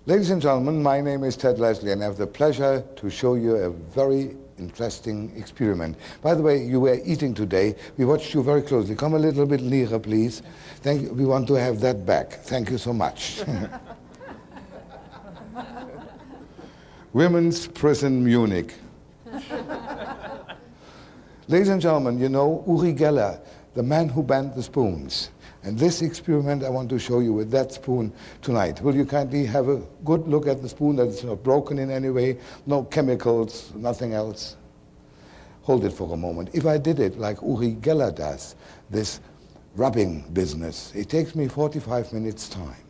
Ladies and gentlemen, my name is Ted Leslie, and I have the pleasure to show you a very interesting experiment. By the way, you were eating today. We watched you very closely. Come a little bit nearer, please. Thank you. We want to have that back. Thank you so much. Women's Prison, Munich. Ladies and gentlemen, you know Uri Geller, the man who banned the spoons. And this experiment I want to show you with that spoon tonight. Will you kindly have a good look at the spoon, that it's not broken in any way, no chemicals, nothing else? Hold it for a moment. If I did it like Uri Geller does, this rubbing business, it takes me 45 minutes time.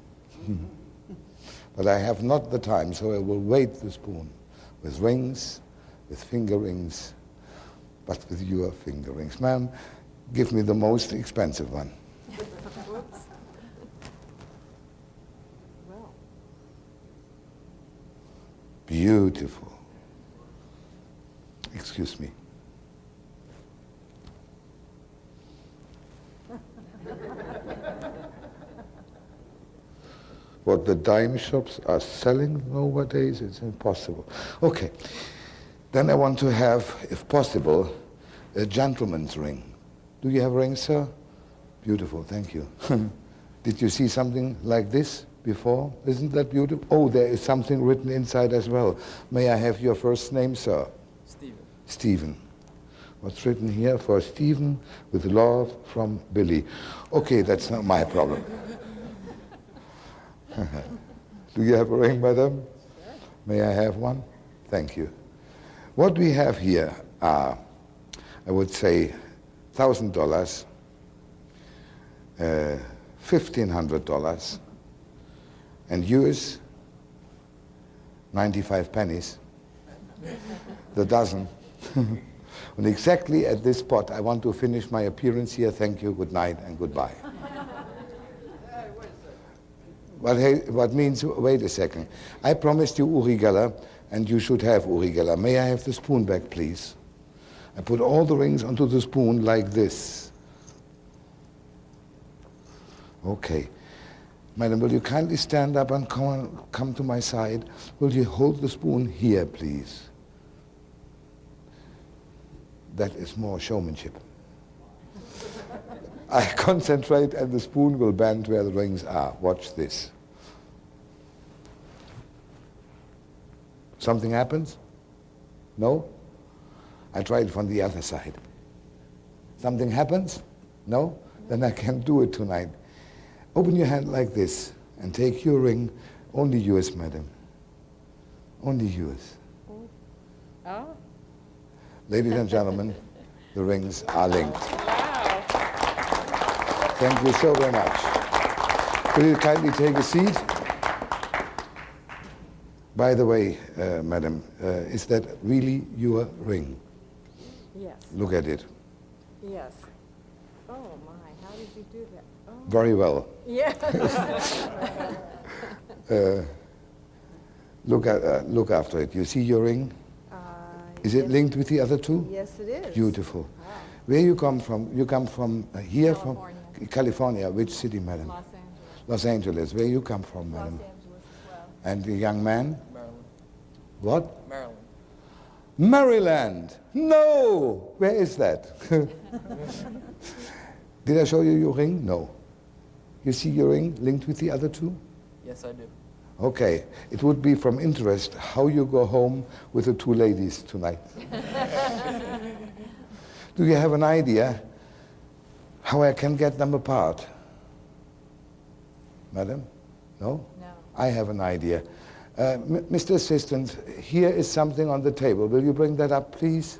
But I have not the time, so I will weight the spoon with rings, with finger rings, but with your finger rings. Ma'am, give me the most expensive one. Beautiful. Excuse me. What the dime shops are selling nowadays, it's impossible. Okay. Then I want to have, if possible, a gentleman's ring. Do you have rings, sir? Beautiful, thank you. Did you see something like this before? Isn't that beautiful? Oh, there is something written inside as well. May I have your first name, sir? Stephen. Stephen. What's written here? For Stephen, with love from Billy. Okay, that's not my problem. Do you have a ring, madam? Sure. May I have one? Thank you. What we have here are, I would say, $1,000, $1,500, and yours, 95 pennies, the dozen. And exactly at this spot, I want to finish my appearance here. Thank you, good night, and goodbye. What means, wait a second. I promised you Uri Geller, and you should have Uri Geller. May I have the spoon back, please? I put all the rings onto the spoon like this. Okay. Madam, will you kindly stand up and come to my side? Will you hold the spoon here, please? That is more showmanship. I concentrate and the spoon will bend where the rings are. Watch this. Something happens? No? I try it from the other side. Something happens? No? Then I can do it tonight. Open your hand like this and take your ring. Only yours, madam. Only yours. Oh. Ladies and gentlemen, the rings are linked. Wow. Thank you so very much. Will you kindly take a seat? By the way, madam, is that really your ring? Yes. Look at it. Yes. Oh my, how did you do that? Oh. Very well. Yes. Look after it. You see your ring? Is it linked with the other two? Yes, it is. Beautiful. Wow. Where you come from? You come from here, California. from California. Which city, madam? Los Angeles. Los Angeles. Where you come from, Los madam? Angeles as well. And the young man? Maryland. What? Maryland. Maryland. No. Where is that? Did I show you your ring? No. You see your ring linked with the other two? Yes, I do. Okay. It would be from interest how you go home with the two ladies tonight. Do you have an idea how I can get them apart? Madam? No? No. I have an idea. Mr. Assistant, here is something on the table. Will you bring that up, please?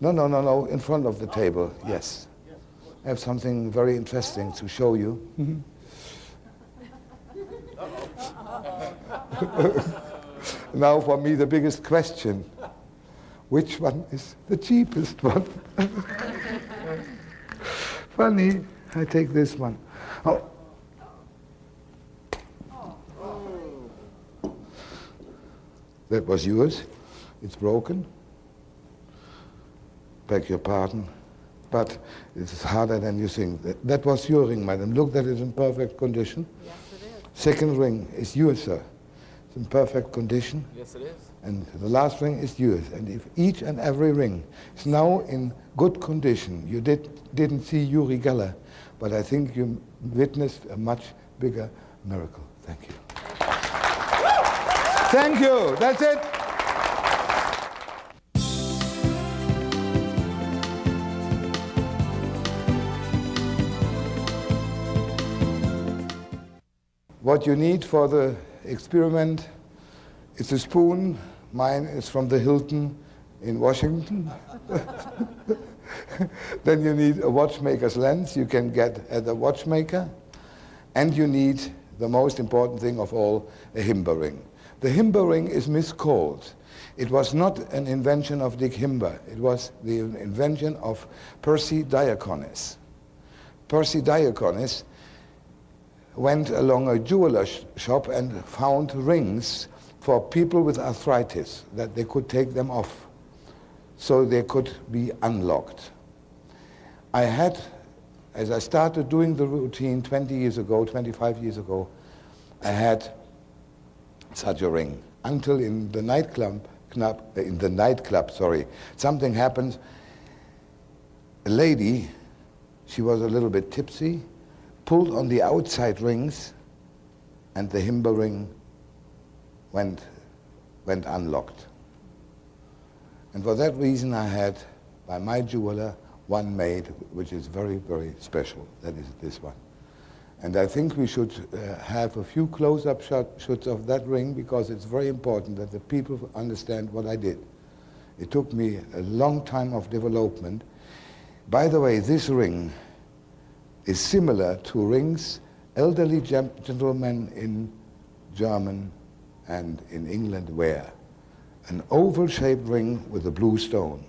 No, in front of the table, yes. I have something very interesting to show you. Now for me the biggest question. Which one is the cheapest one? Funny, I take this one. Oh. That was yours. It's broken. Beg your pardon. But it's harder than you think. That was your ring, madam. Look, that is in perfect condition. Yes, it is. Second ring is yours, sir. It's in perfect condition. Yes, it is. And the last ring is yours. And if each and every ring is now in good condition, you didn't see Uri Geller, but I think you witnessed a much bigger miracle. Thank you. Thank you. That's it. What you need for the experiment is a spoon. Mine is from the Hilton in Washington. Then you need a watchmaker's lens you can get at a watchmaker. And you need, the most important thing of all, a himberring. The himberring is miscalled. It was not an invention of Dick Himber. It was the invention of Percy Diaconis. Percy Diaconis went along a jeweler shop and found rings for people with arthritis, that they could take them off so they could be unlocked. I had, as I started doing the routine 20 years ago, 25 years ago, I had such a ring until in the nightclub, something happened. A lady, she was a little bit tipsy, pulled on the outside rings, and the himberring went unlocked. And for that reason I had, by my jeweler, one made, which is very, very special. That is this one. And I think we should have a few close-up shots of that ring, because it's very important that the people understand what I did. It took me a long time of development. By the way, this ring is similar to rings elderly gentlemen in Germany and in England wear. An oval-shaped ring with a blue stone.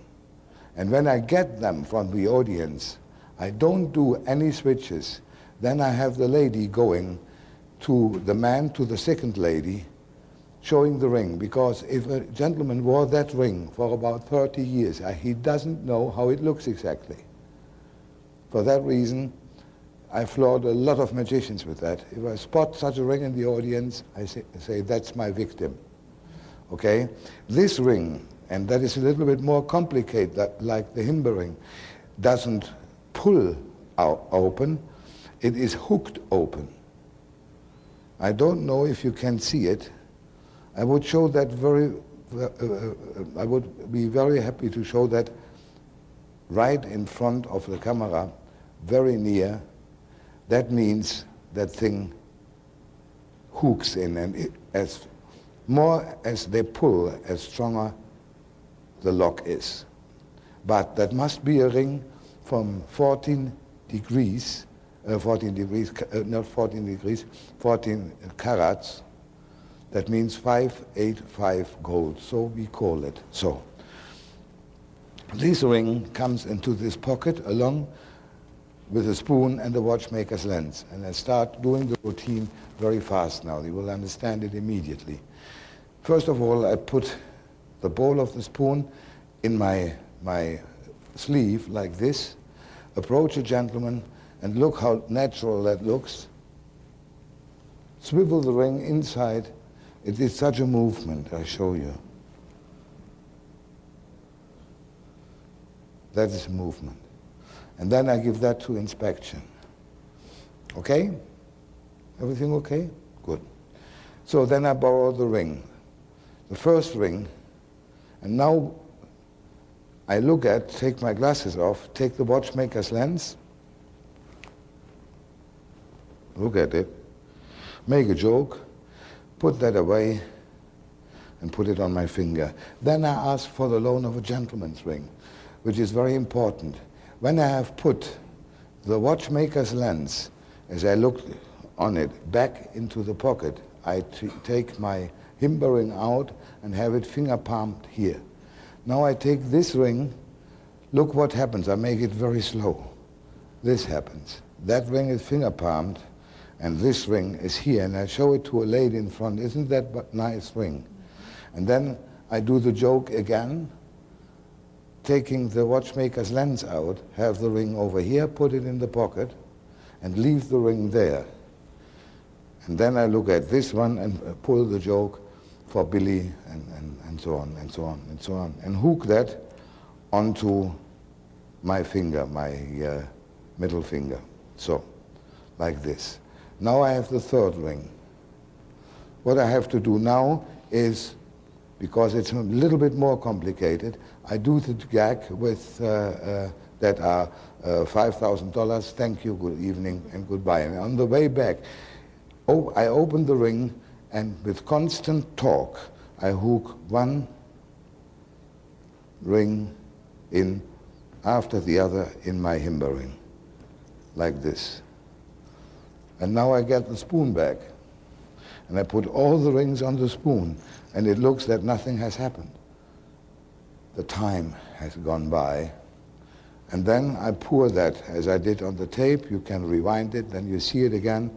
And when I get them from the audience, I don't do any switches. Then I have the lady going to the man, to the second lady, showing the ring. Because if a gentleman wore that ring for about 30 years, he doesn't know how it looks exactly. For that reason, I floored a lot of magicians with that. If I spot such a ring in the audience, I say that's my victim. Okay? This ring, and that is a little bit more complicated, like the himberring, doesn't pull out open, it is hooked open. I don't know if you can see it. I would show that I would be very happy to show that right in front of the camera, very near. That means that thing hooks in, and as more as they pull, as stronger the lock is. But that must be a ring from 14 carats. That means 585 gold, so we call it so. This ring comes into this pocket along with a spoon and the watchmaker's lens. And I start doing the routine very fast now. You will understand it immediately. First of all, I put the bowl of the spoon in my sleeve like this, approach a gentleman, and look how natural that looks. Swivel the ring inside. It is such a movement, I show you. That is movement. And then I give that to inspection. Okay? Everything okay? Good. So then I borrow the ring, the first ring, and now I take my glasses off, take the watchmaker's lens, look at it, make a joke, put that away, and put it on my finger. Then I ask for the loan of a gentleman's ring, which is very important. When I have put the watchmaker's lens, as I look on it, back into the pocket, I take my himberring out and have it finger palmed here. Now I take this ring, look what happens. I make it very slow. This happens. That ring is finger palmed, and this ring is here, and I show it to a lady in front. Isn't that a nice ring? And then I do the joke again, taking the watchmaker's lens out, have the ring over here, put it in the pocket, and leave the ring there. And then I look at this one and pull the joke. for Billy, and so on, and so on, and so on. And hook that onto my finger, my middle finger. So, like this. Now I have the third ring. What I have to do now is, because it's a little bit more complicated, I do the gag with that are $5,000, thank you, good evening, and goodbye. And on the way back, I open the ring, and with constant talk, I hook one ring in after the other in my himberring, like this. And now I get the spoon back, and I put all the rings on the spoon, and it looks that nothing has happened. The time has gone by, and then I pour that, as I did on the tape. You can rewind it, then you see it again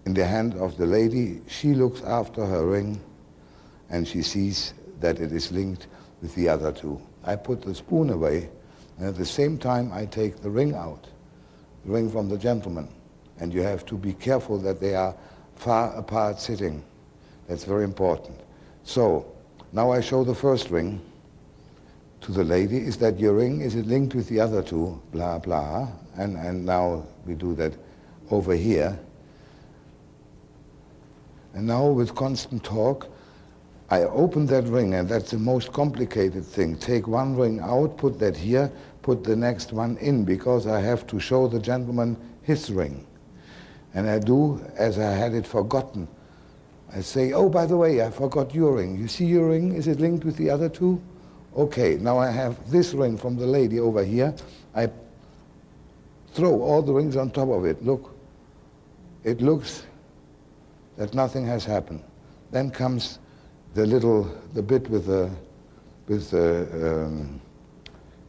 in the hand of the lady. She looks after her ring, and she sees that it is linked with the other two. I put the spoon away, and at the same time I take the ring out, the ring from the gentleman. And you have to be careful that they are far apart sitting. That's very important. So, now I show the first ring to the lady. Is that your ring? Is it linked with the other two? Blah, blah. And now we do that over here. And now with constant talk, I open that ring, and that's the most complicated thing. Take one ring out, put that here, put the next one in, because I have to show the gentleman his ring. And I do as I had it forgotten. I say, oh, by the way, I forgot your ring. You see your ring? Is it linked with the other two? Okay, now I have this ring from the lady over here. I throw all the rings on top of it. Look, it looks that nothing has happened. Then comes the bit with the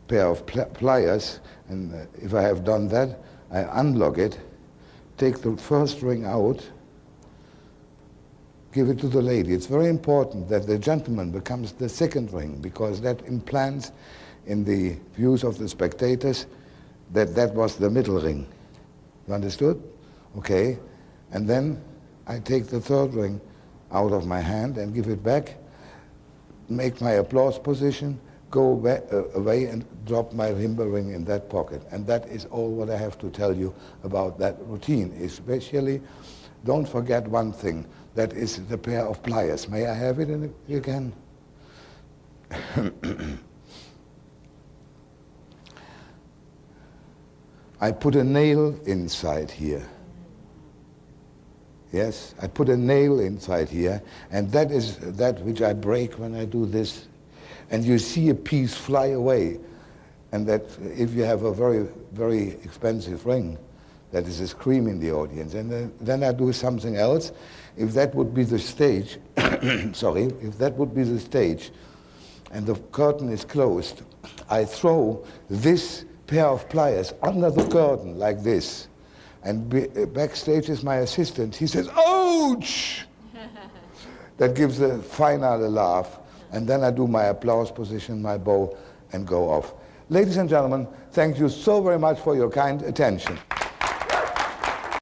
pair of pliers, and if I have done that, I unlock it, take the first ring out, give it to the lady. It's very important that the gentleman becomes the second ring, because that implants in the views of the spectators that that was the middle ring. You understood? Okay. And then I take the third ring out of my hand and give it back, make my applause position, go away and drop my himberring in that pocket. And that is all what I have to tell you about that routine. Especially, don't forget one thing. That is the pair of pliers. May I have it again? I put a nail inside here. Yes, I put a nail inside here, and that is that which I break when I do this. And you see a piece fly away. And that if you have a very, very expensive ring, that is a scream in the audience. And then I do something else. If that would be the stage, sorry, if that would be the stage, and the curtain is closed, I throw this pair of pliers under the curtain like this. And backstage is my assistant. He says, ouch! That gives the final laugh. And then I do my applause position, my bow, and go off. Ladies and gentlemen, thank you so very much for your kind attention.